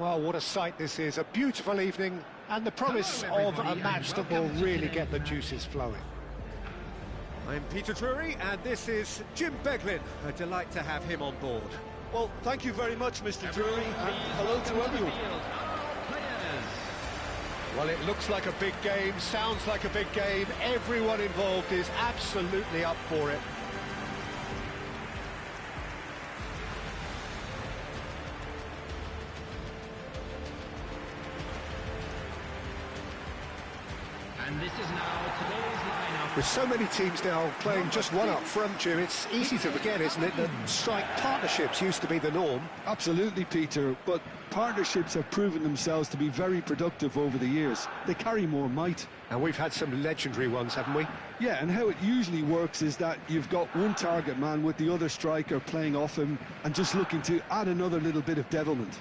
Well, what a sight this is. A beautiful evening and the promise of a match that will really get the juices flowing. I'm Peter Drury, and this is Jim Beglin. A delight to have him on board. Well, thank you very much, Mr. Drury, and hello to everyone. Well, it looks like a big game, sounds like a big game. Everyone involved is absolutely up for it. And this is now today's lineup. With so many teams now playing just one up front, Jim, it's easy to forget, isn't it, that strike partnerships used to be the norm. Absolutely, Peter, but partnerships have proven themselves to be very productive over the years. They carry more might. And we've had some legendary ones, haven't we? Yeah, and how it usually works is that you've got one target man with the other striker playing off him and just looking to add another little bit of devilment.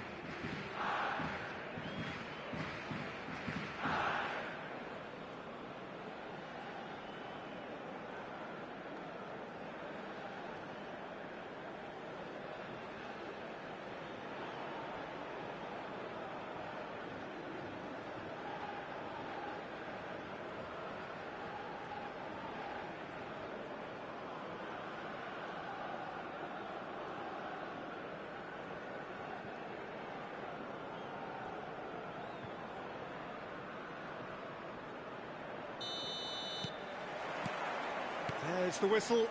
There's the whistle.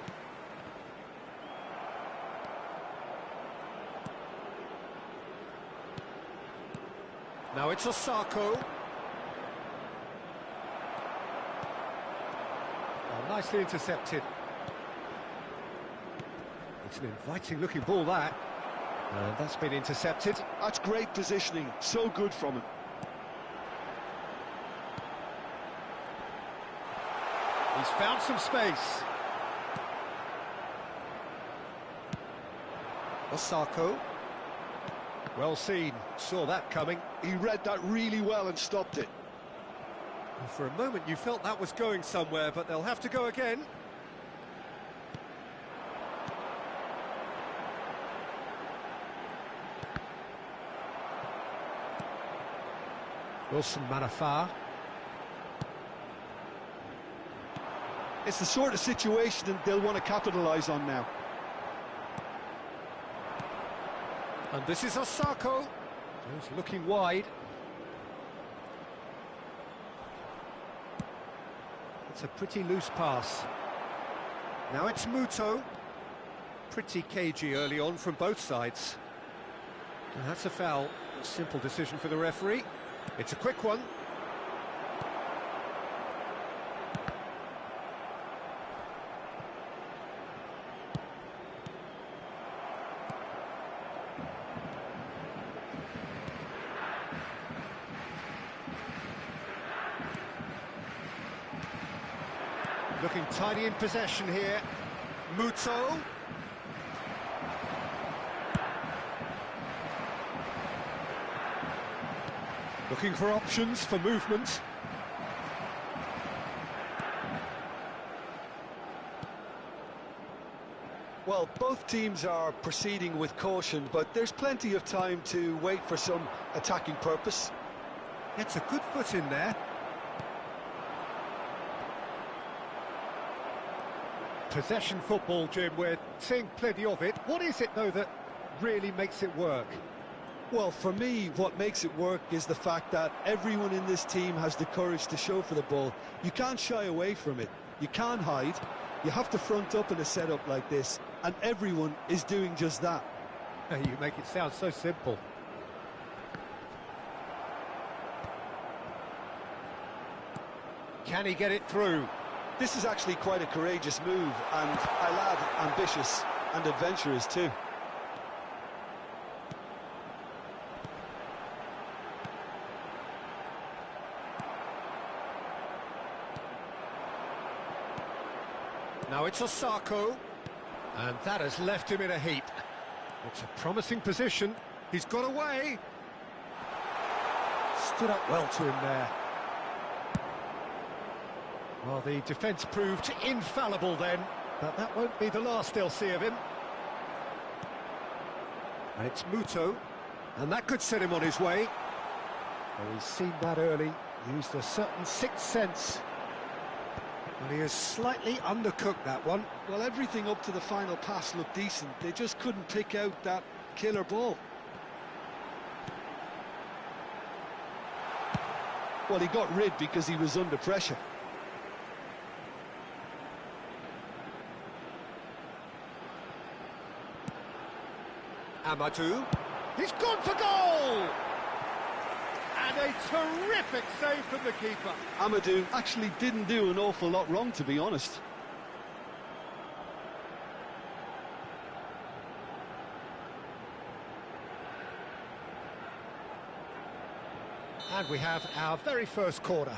Now it's Osako. Oh, nicely intercepted. It's an inviting looking ball, that. And that's been intercepted. That's great positioning, so good from him. He's found some space. Osako. Well seen, saw that coming. He read that really well and stopped it. For a moment you felt that was going somewhere, but they'll have to go again. Wilson Manafar. It's the sort of situation that they'll want to capitalise on now. And this is Osako. Just looking wide. It's a pretty loose pass. Now it's Muto. Pretty cagey early on from both sides. And that's a foul. A simple decision for the referee. It's a quick one. Looking tidy in possession here. Muto. Looking for options for movement. Well, both teams are proceeding with caution, but there's plenty of time to wait for some attacking purpose. Gets a good foot in there. Possession football, Jim, we're seeing plenty of it. What is it, though, that really makes it work? Well, for me, what makes it work is the fact that everyone in this team has the courage to show for the ball. You can't shy away from it. You can't hide. You have to front up in a setup like this, and everyone is doing just that. You make it sound so simple. Can he get it through? This is actually quite a courageous move, and I'll add ambitious and adventurous too. Now it's Osako, and that has left him in a heap. It's a promising position. He's got away. Stood up well to him there. Well, the defence proved infallible then, but that won't be the last they'll see of him. And it's Muto, And that could set him on his way. Well, he's seen that early, used a certain sixth sense. But he has slightly undercooked that one. Well, everything up to the final pass looked decent. They just couldn't pick out that killer ball. Well, he got rid because he was under pressure. Amadou, he's gone for goal! And a terrific save from the keeper. Amadou actually didn't do an awful lot wrong, to be honest. And we have our very first corner.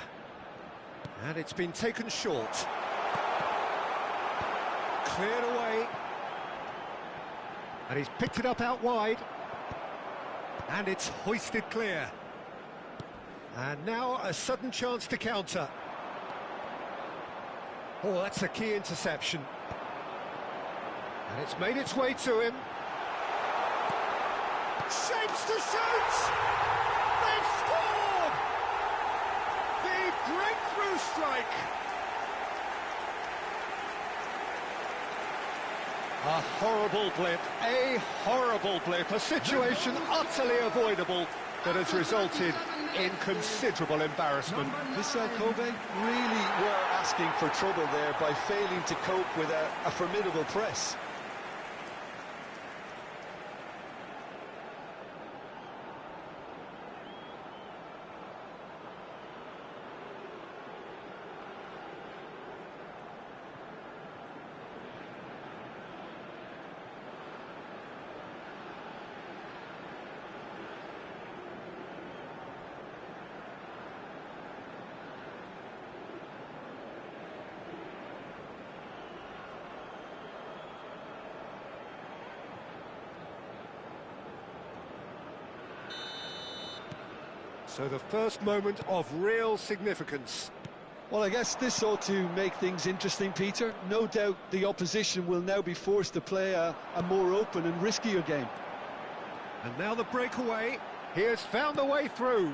And it's been taken short. Cleared away. And he's picked it up out wide. And it's hoisted clear. And now a sudden chance to counter. Oh, that's a key interception. And it's made its way to him. Shapes to shoot! They've scored! The breakthrough strike! A horrible blip, a situation utterly avoidable that has resulted in considerable embarrassment. Vissel really were asking for trouble there by failing to cope with a formidable press. So the first moment of real significance. Well, I guess this ought to make things interesting, Peter. No doubt the opposition will now be forced to play a more open and riskier game. And now the breakaway. He has found the way through.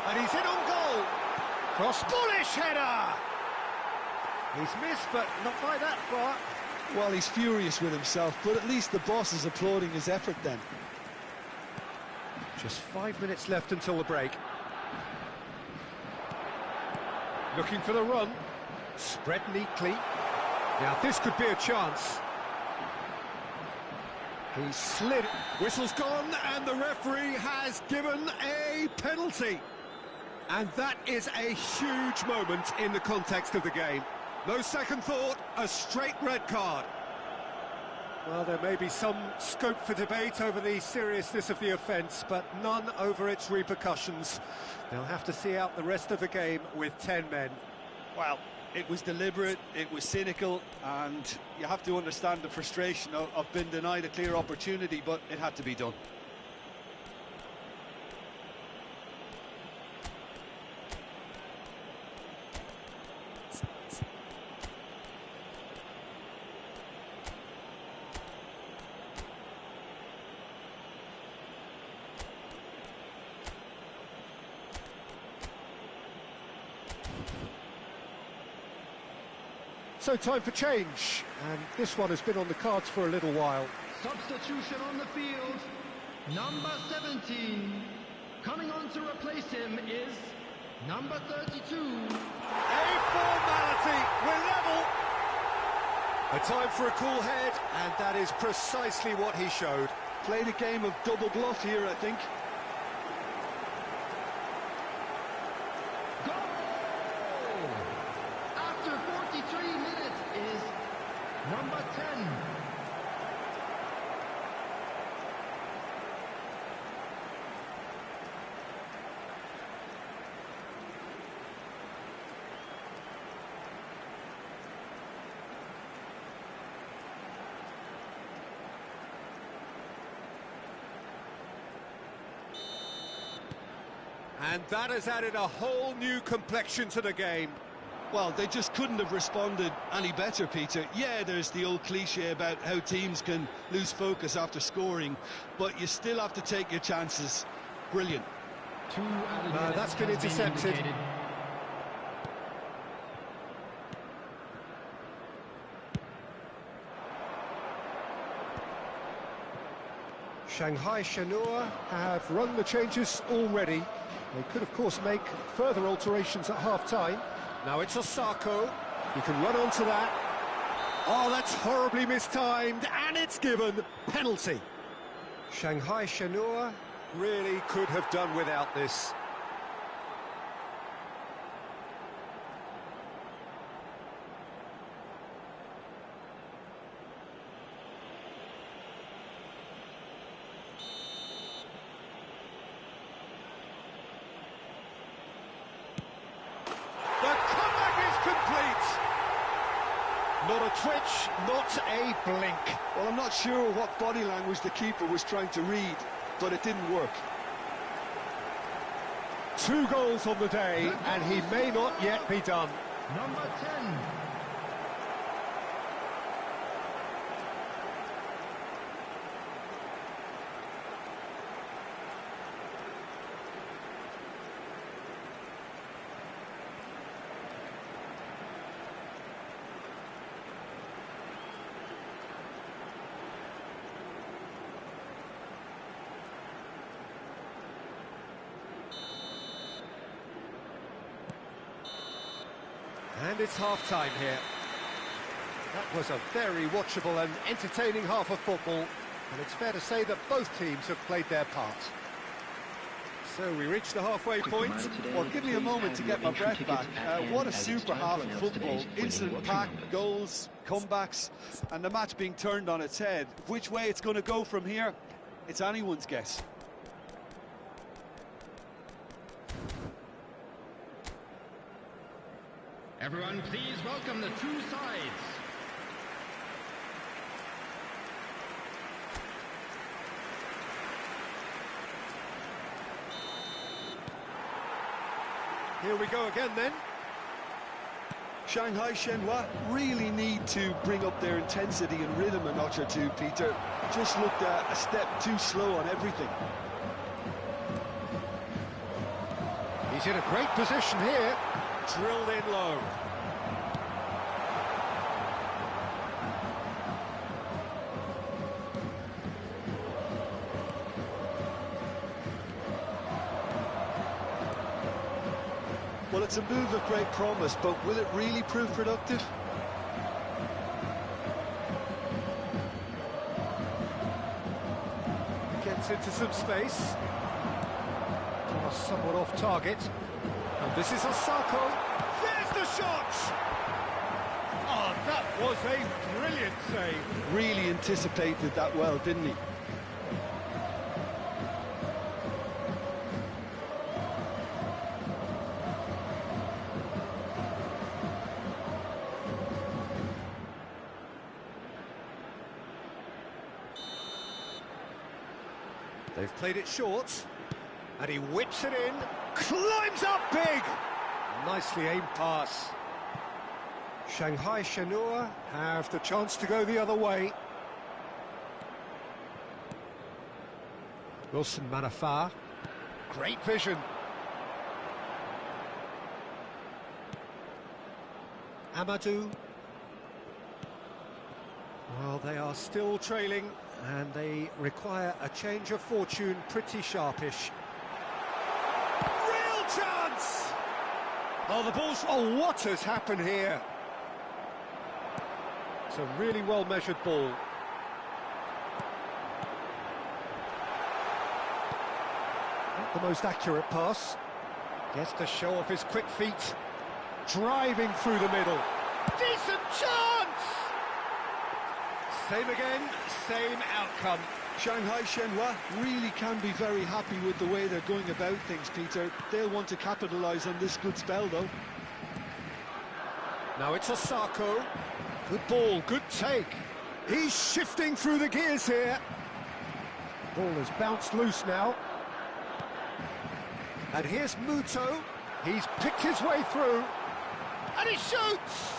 And he's in on goal. Cross-bullish header! He's missed, but not by that far. Well, he's furious with himself, but at least the boss is applauding his effort then. Just 5 minutes left until the break. Looking for the run. Spread neatly. Now this could be a chance. He slid. Whistle's gone and the referee has given a penalty. And that is a huge moment in the context of the game. No second thought, a straight red card. Well, there may be some scope for debate over the seriousness of the offence, but none over its repercussions. They'll have to see out the rest of the game with 10 men. Well, it was deliberate, it was cynical, and you have to understand the frustration of being denied a clear opportunity, but it had to be done. So time for change, and this one has been on the cards for a little while. Substitution on the field. Number 17. Coming on to replace him is number 32. A formality, we're level. A time for a cool head, and that is precisely what he showed. Played a game of double bluff here, I think. Number 10. And that has added a whole new complexion to the game. Well, they just couldn't have responded any better, Peter. Yeah, there's the old cliche about how teams can lose focus after scoring, but you still have to take your chances. Brilliant. That's been intercepted. Shanghai Shenhua have run the changes already. They could, of course, make further alterations at half-time. Now it's Osako. He can run onto that. Oh, that's horribly mistimed, and it's given penalty. Shanghai Shenhua really could have done without this. Not a twitch, not a blink. Well, I'm not sure what body language the keeper was trying to read, but it didn't work. 2 goals on the day, and he may not yet be done. Number 10. And it's half-time here. That was a very watchable and entertaining half of football, and it's fair to say that both teams have played their part. So we reach the halfway point. Well, give me a moment to get my breath back. What a super half of football. Incident-packed, goals, comebacks, and the match being turned on its head. Which way it's going to go from here, it's anyone's guess. Everyone, please welcome the two sides. Here we go again then. Shanghai Shenhua really need to bring up their intensity and rhythm a notch or two, Peter. Just looked a step too slow on everything. He's in a great position here. Drilled in low. Well, it's a move of great promise, but will it really prove productive? Gets into some space. Somewhat off target. And this is Osako. There's the shot! Oh, that was a brilliant save. Really anticipated that well, didn't he? They've played it short. And he whips it in, climbs up big! Nicely aimed pass. Shanghai Shenhua have the chance to go the other way. Wilson Manafar, great vision. Amadou. Well, they are still trailing, and they require a change of fortune, pretty sharpish. Chance! Oh, the ball's... Oh, what has happened here? It's a really well-measured ball. Not the most accurate pass. Gets to show off his quick feet. Driving through the middle. Decent chance! Same again, same outcome. Shanghai Shenhua really can be very happy with the way they're going about things, Peter. They'll want to capitalise on this good spell, though. Now it's Osako. Good ball, good take. He's shifting through the gears here. Ball has bounced loose now. And here's Muto. He's picked his way through. and he shoots!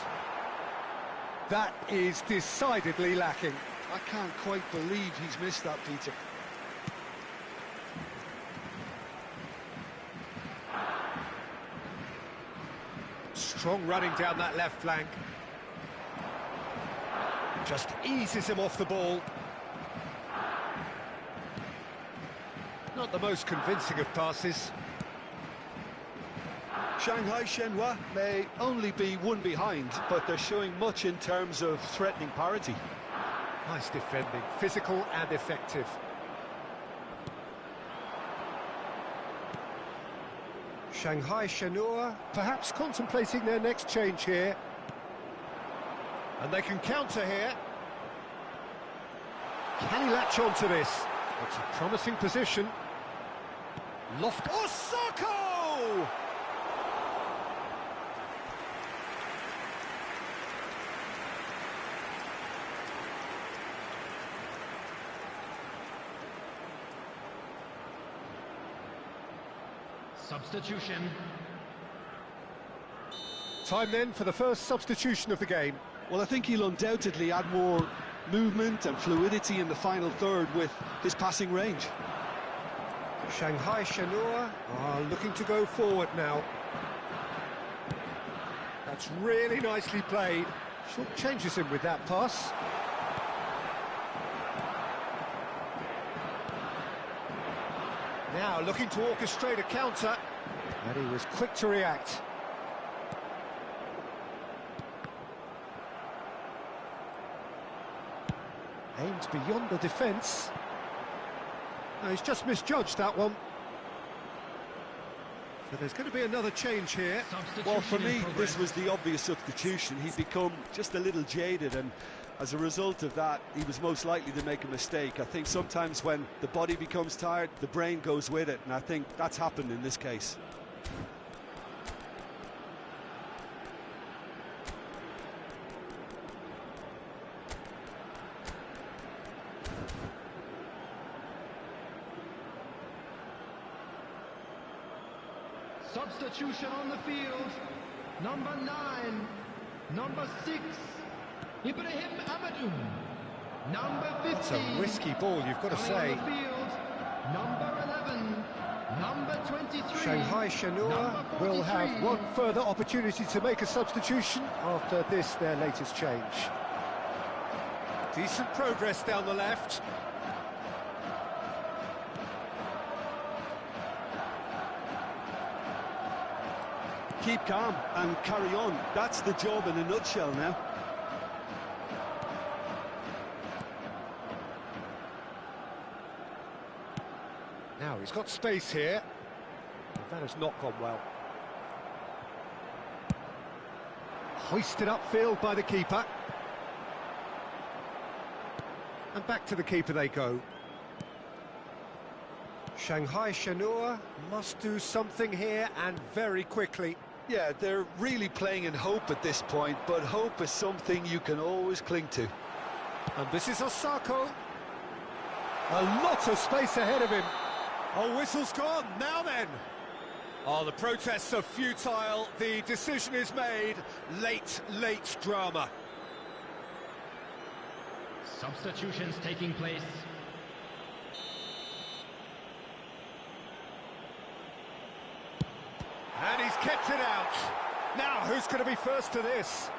That is decidedly lacking. I can't quite believe he's missed that, Peter. Strong running down that left flank. Just eases him off the ball. Not the most convincing of passes. Shanghai Shenhua may only be one behind, but they're showing much in terms of threatening parity. Nice defending, physical and effective. Shanghai Shenhua perhaps contemplating their next change here. And they can counter here. Can he latch on to this? It's a promising position. Loft. Osako! Substitution. Time then for the first substitution of the game. Well, I think he'll undoubtedly add more movement and fluidity in the final third with his passing range. Shanghai Shenhua are looking to go forward now. That's really nicely played. Short changes him with that pass. Now looking to orchestrate a counter, and he was quick to react. Aimed beyond the defence. No, he's just misjudged that one. So there's going to be another change here. Well, for me, this was the obvious substitution. He'd become just a little jaded, and as a result of that, he was most likely to make a mistake. I think sometimes when the body becomes tired, the brain goes with it, and I think that's happened in this case. Substitution on the field. Number 9, number 6, Ibrahim Amadou. Number 15. It's a risky ball, you've got to say. On the field, number 11, number 23. Shanghai Shenhua will have one further opportunity to make a substitution after this, their latest change. Decent progress down the left. Keep calm and carry on. That's the job in a nutshell now. Now he's got space here. That has not gone well. Hoisted upfield by the keeper. And back to the keeper they go. Shanghai Shenhua must do something here, and very quickly. Yeah, they're really playing in hope at this point, but hope is something you can always cling to. And this is Osako. A lot of space ahead of him. Oh, whistle's gone. Now then. Oh, the protests are futile. The decision is made. Late drama. Substitutions taking place. And he's kept it out. Now, who's going to be first to this?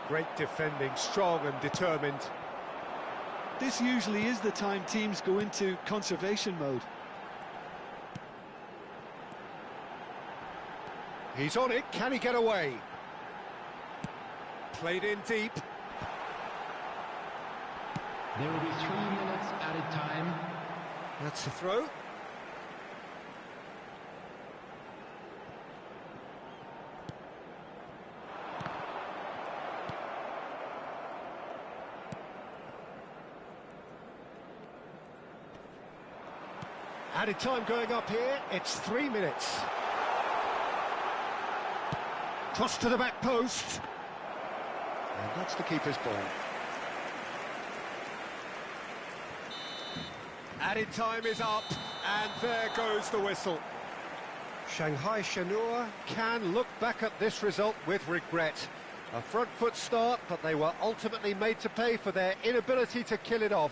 Great defending, strong and determined. This usually is the time teams go into conservation mode. He's on it, can he get away? Played in deep. There will be 3 minutes added time. That's a throw. Added time going up here, it's 3 minutes. Cross to the back post. And that's the keeper's ball. Added time is up, And there goes the whistle. Shanghai Shenhua can look back at this result with regret. A front foot start, but they were ultimately made to pay for their inability to kill it off.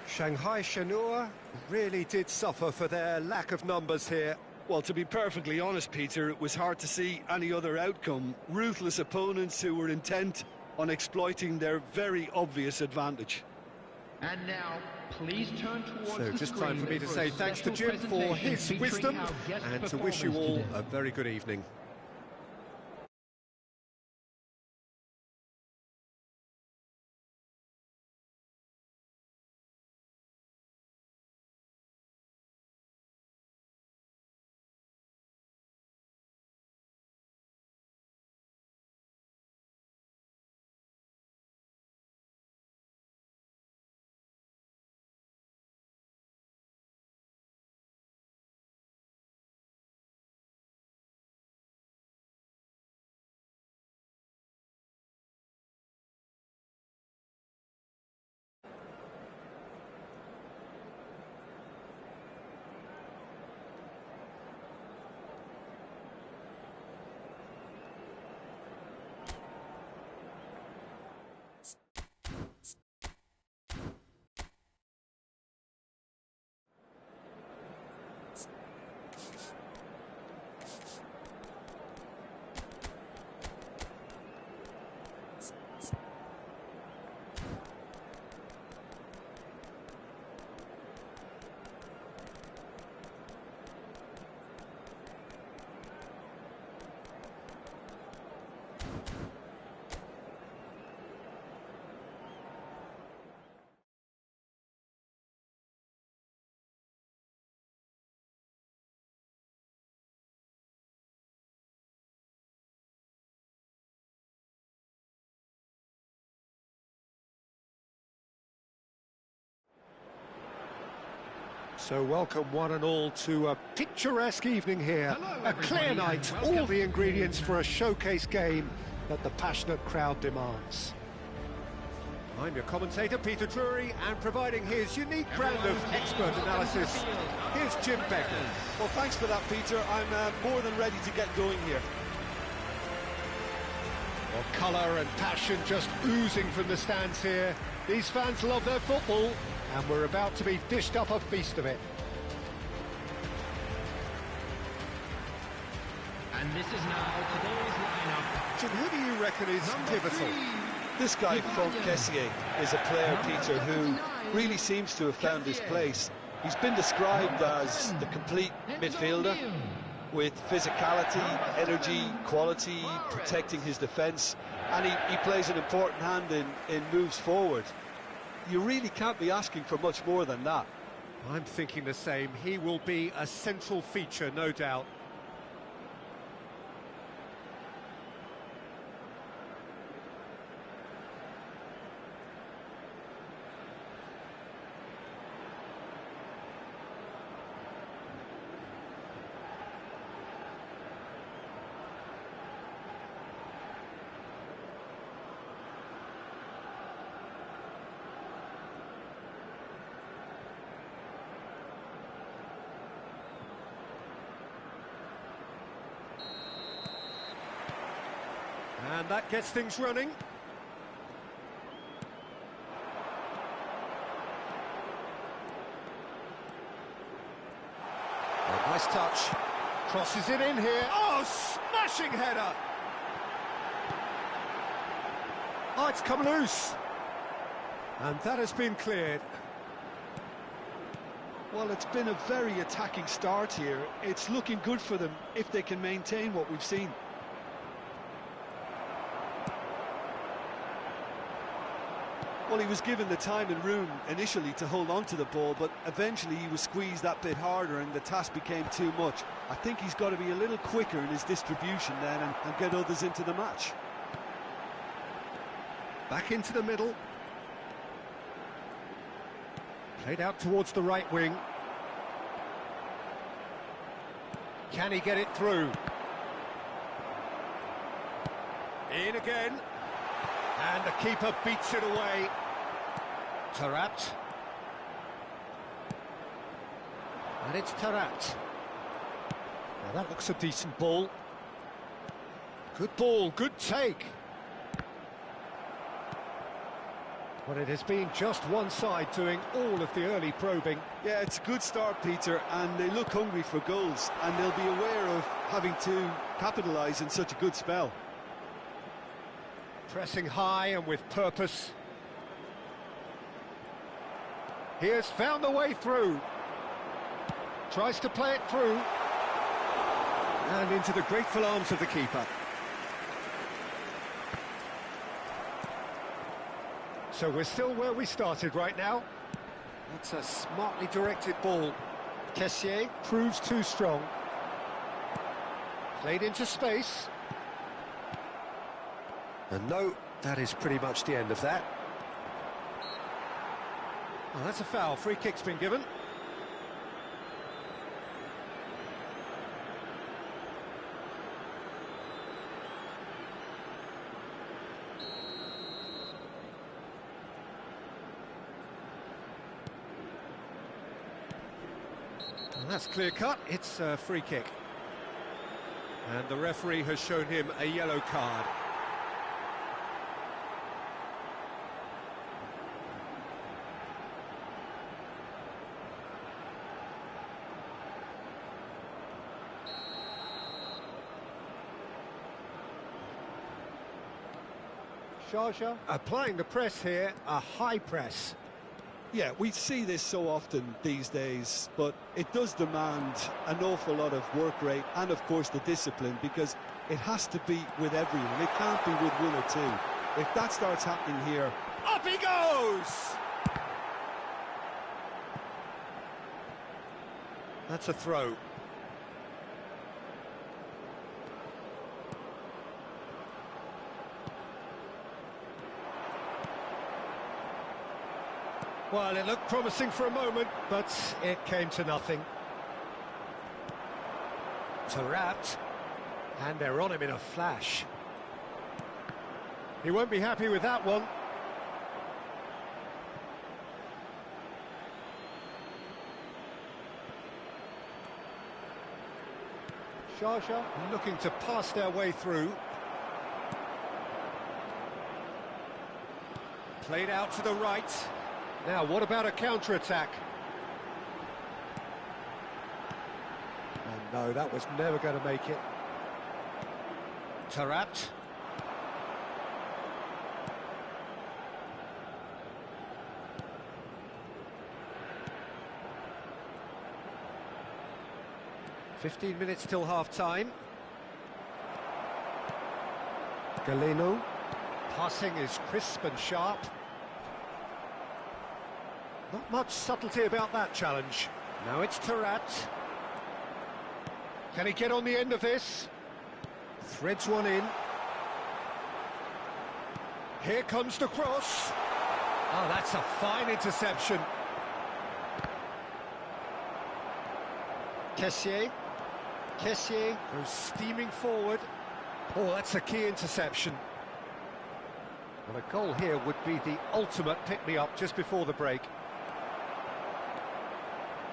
Shanghai Shenhua really did suffer for their lack of numbers here. Well, to be perfectly honest, Peter, it was hard to see any other outcome. Ruthless opponents who were intent on exploiting their very obvious advantage. And now, please turn towards So the just time for me to say thanks to Jim for his wisdom and to wish you all a very good evening. So welcome one and all to a picturesque evening here. Hello, a clear everybody, night, and welcome. all the ingredients for a showcase game that the passionate crowd demands. I'm your commentator, Peter Drury, and providing his unique brand of expert analysis, here's Jim Becker. Well, thanks for that, Peter. I'm more than ready to get going here. Well, colour and passion just oozing from the stands here. These fans love their football, and we're about to be dished up a feast of it. And this is now today's lineup. Jim, who do you reckon is pivotal? This guy, Franck Kessié, is a player, Peter, who really seems to have found his place. He's been described as the complete midfielder, with physicality, energy, quality, protecting his defence, and he plays an important hand in moves forward. You really can't be asking for much more than that. I'm thinking the same. He will be a central feature, no doubt. And that gets things running. Oh, nice touch. Crosses it in here. Oh, smashing header! Oh, it's come loose. And that has been cleared. Well, it's been a very attacking start here. It's looking good for them if they can maintain what we've seen. Well, he was given the time and room initially to hold on to the ball, but eventually he was squeezed that bit harder and the task became too much. I think he's got to be a little quicker in his distribution then and get others into the match. Back into the middle. Played out towards the right wing. Can he get it through? In again. And the keeper beats it away. Tarat. And it's Tarat. Now that looks a decent ball. Good ball, good take. Well, it has been just one side doing all of the early probing. Yeah, it's a good start, Peter, and they look hungry for goals, and they'll be aware of having to capitalise in such a good spell. Pressing high and with purpose. He has found the way through. Tries to play it through. And into the grateful arms of the keeper. So we're still where we started right now. That's a smartly directed ball. Kessié proves too strong. Played into space. And no, that is pretty much the end of that. Well, that's a foul. Free kick's been given. And that's clear cut. It's a free kick. And the referee has shown him a yellow card. Sharjah applying the press here, a high press. Yeah, we see this so often these days, but it does demand an awful lot of work rate and, of course, the discipline, because it has to be with everyone. It can't be with one or two. If that starts happening here... Up he goes! That's a throw. Well, it looked promising for a moment, but it came to nothing. Tarat, and they're on him in a flash. He won't be happy with that one. Sharjah looking to pass their way through. Played out to the right. Now, what about a counter-attack? Oh, no, that was never going to make it. Tarat. "15 minutes till half-time. Galeno. Passing is crisp and sharp. Not much subtlety about that challenge. Now it's Tarat. Can he get on the end of this? Threads one in. Here comes the cross. Oh, that's a fine interception. Kessié. Kessié goes steaming forward. Oh, that's a key interception. Well, a goal here would be the ultimate pick-me-up just before the break.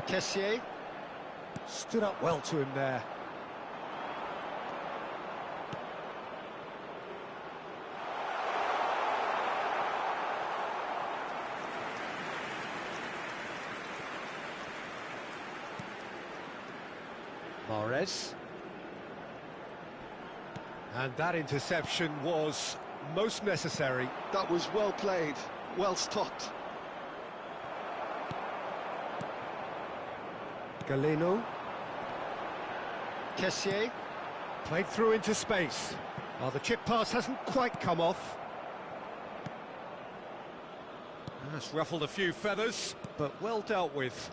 Kessié stood up well to him there. Mahrez. And that interception was most necessary. That was well played, well stopped. Galeno. Kessié. Played through into space. Well, the chip pass hasn't quite come off. That's ruffled a few feathers, but well dealt with.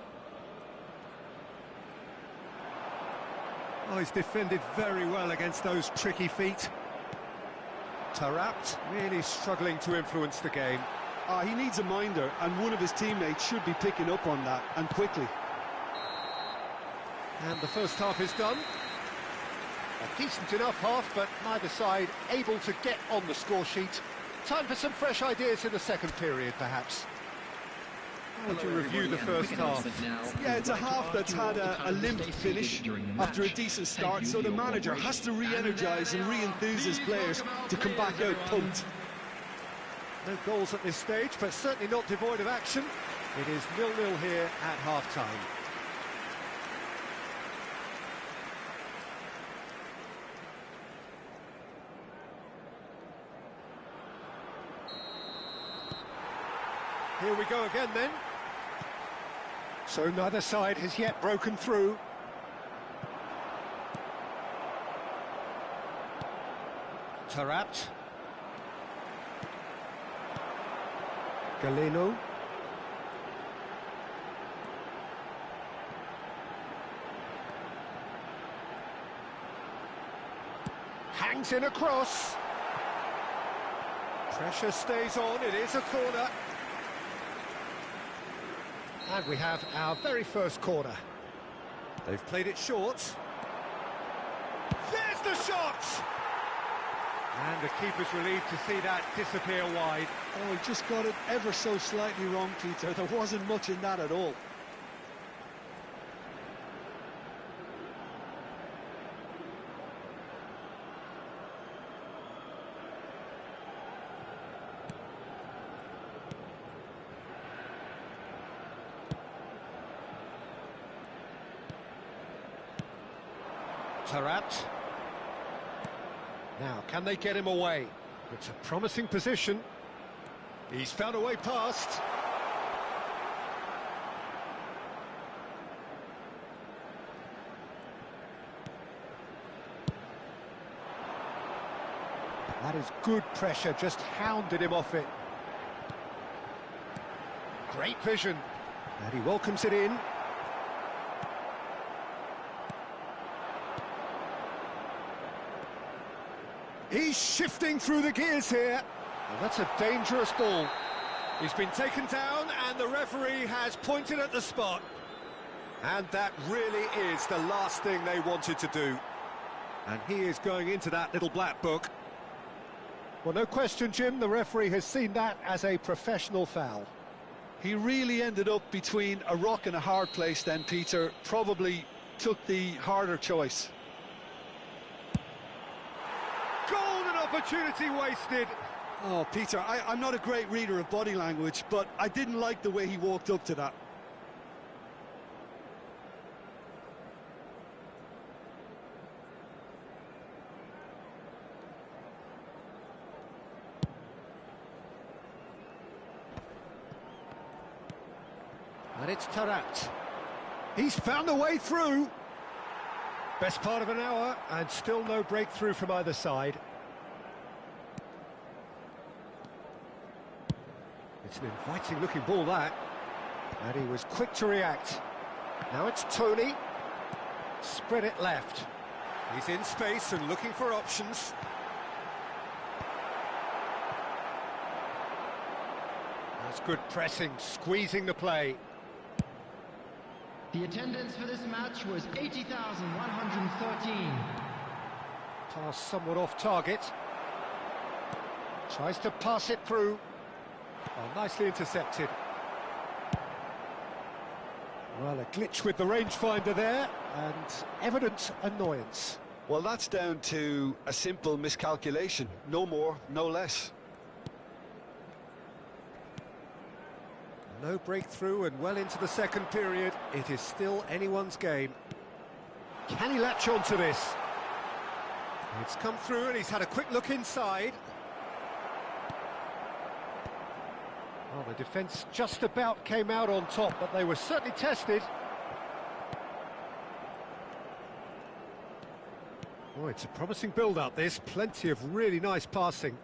Oh, he's defended very well against those tricky feet. Tarat really struggling to influence the game. He needs a minder, and one of his teammates should be picking up on that, and quickly. And the first half is done. A decent enough half, but neither side able to get on the score sheet. Time for some fresh ideas in the second period, perhaps. Would you review the first half? Yeah, it's a half that's had a limp finish after a decent start, so the manager has to re-energise and re-enthuse his players to come back out pumped. No goals at this stage, but certainly not devoid of action. It is 0-0 here at half-time. Here we go again then. So neither side has yet broken through. Taarabt. Galeno. Hangs in a cross. Pressure stays on, it is a corner. And we have our very first corner. They've played it short. There's the shot! And the keeper's relieved to see that disappear wide. Oh, he just got it ever so slightly wrong, Peter. There wasn't much in that at all. Taarabt. Now, can they get him away? It's a promising position. He's found a way past. That is good pressure, just hounded him off it. Great vision. And he welcomes it in. He's shifting through the gears here. Well, that's a dangerous ball. He's been taken down and the referee has pointed at the spot. And that really is the last thing they wanted to do. And he is going into that little black book. Well, no question, Jim, the referee has seen that as a professional foul. He really ended up between a rock and a hard place then, Peter. Probably took the harder choice. Golden opportunity wasted. Oh, Peter, I'm not a great reader of body language, but I didn't like the way he walked up to that. And it's Taarabt. He's found a way through. Best part of an hour, and still no breakthrough from either side. It's an inviting-looking ball, that. And he was quick to react. Now it's Tony. Spread it left. He's in space and looking for options. That's good pressing, squeezing the play. The attendance for this match was 80,113. Pass somewhat off target. Tries to pass it through. Oh, nicely intercepted. Well, a glitch with the rangefinder there, and evident annoyance. Well, that's down to a simple miscalculation. No more, no less. No breakthrough and well into the second period. It is still anyone's game. Can he latch on to this? It's come through and he's had a quick look inside. Well, the defence just about came out on top, but they were certainly tested. Oh, it's a promising build-up, this. Plenty of really nice passing.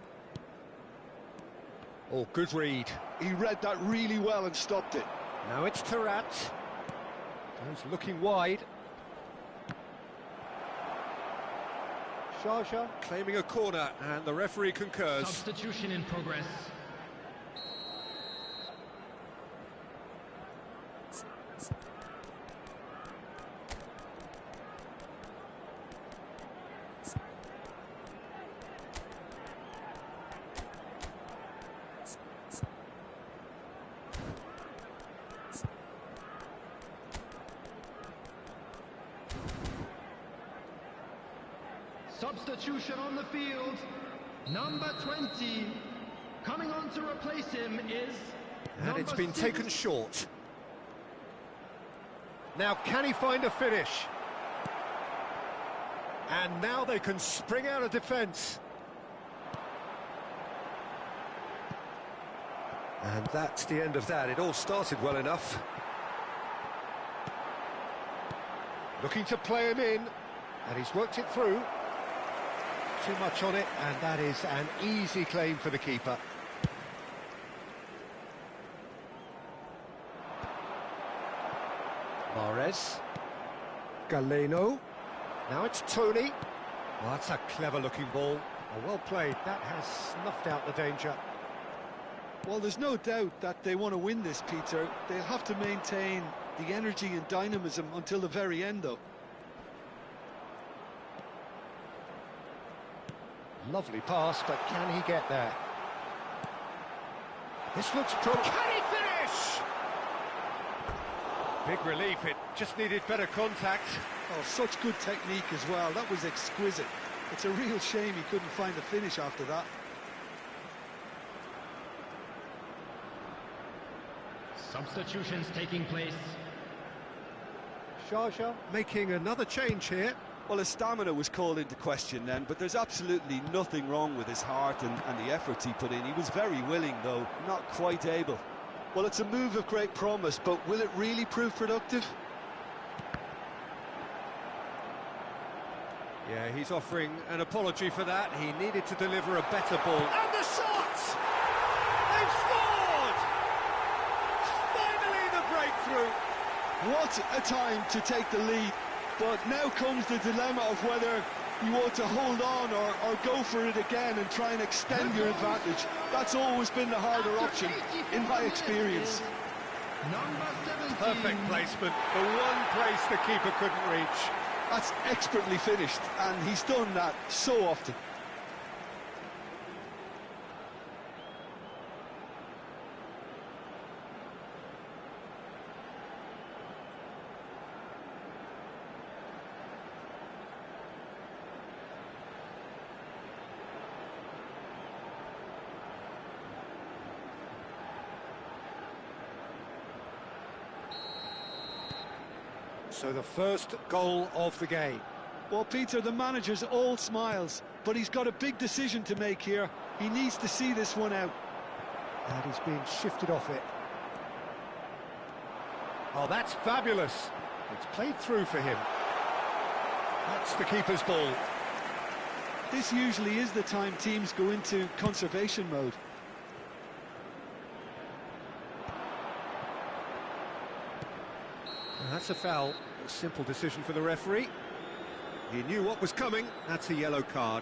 Oh, good read. He read that really well and stopped it. Now it's Taarabt. Goes looking wide. Sharjah claiming a corner, and the referee concurs. Substitution in progress. Substitution on the field. Number 20. Coming on to replace him is And it's number been 6. taken short. Now, can he find a finish? And now they can spring out of defence. And that's the end of that. It all started well enough. Looking to play him in, and he's worked it through. Too much on it, and that is an easy claim for the keeper. Mahrez. Galeno. Now it's Tony. Well, that's a clever-looking ball. Oh, well played. That has snuffed out the danger. Well, there's no doubt that they want to win this, Peter. They'll have to maintain the energy and dynamism until the very end, though. Lovely pass, but can he get there? This looks Can he finish? Big relief, it just needed better contact. Oh, such good technique as well. That was exquisite. It's a real shame he couldn't find a finish after that. Substitutions taking place. Sharjah making another change here. Well, his stamina was called into question then, but there's absolutely nothing wrong with his heart and the efforts he put in. He was very willing, though, not quite able. Well, it's a move of great promise, but will it really prove productive? Yeah, he's offering an apology for that. He needed to deliver a better ball. And the shot! They've scored! Finally the breakthrough! What a time to take the lead. But now comes the dilemma of whether you ought to hold on or go for it again and try and extend your advantage. That's always been the harder option, in my experience. Number 17. Perfect placement, the one place the keeper couldn't reach. That's expertly finished, and he's done that so often. So the first goal of the game. Well, Peter, the manager's all smiles, but he's got a big decision to make here. He needs to see this one out. And he's being shifted off it. Oh, that's fabulous. It's played through for him. That's the keeper's ball. This usually is the time teams go into conservation mode. And that's a foul. A simple decision for the referee. He knew what was coming. That's a yellow card.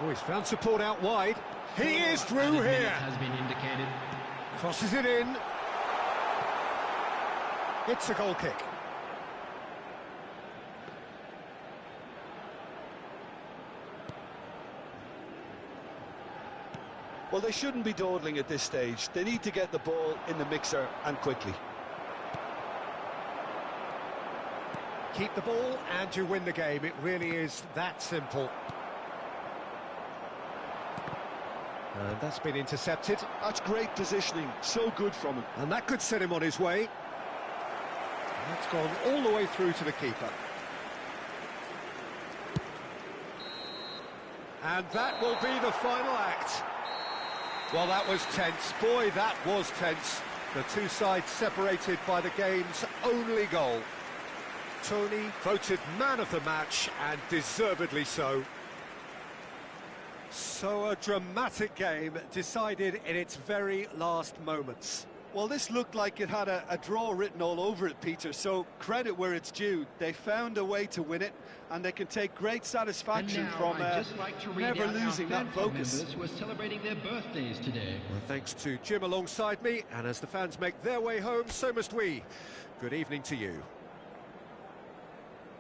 Oh, he's found support out wide. He is through here. Has been indicated. Crosses it in. It's a goal kick. Well, they shouldn't be dawdling at this stage. They need to get the ball in the mixer and quickly. Keep the ball and you win the game. It really is that simple. And that's been intercepted. That's great positioning, so good from him. And that could set him on his way. That's gone all the way through to the keeper. And that will be the final act. Well, that was tense. Boy, that was tense. The two sides separated by the game's only goal. Tony voted man of the match, and deservedly so. So a dramatic game decided in its very last moments. Well, this looked like it had a draw written all over it, Peter, so credit where it's due. They found a way to win it, and they can take great satisfaction from never losing that focus. Who are celebrating their birthdays today. Well, thanks to Jim alongside me, and as the fans make their way home, so must we. Good evening to you.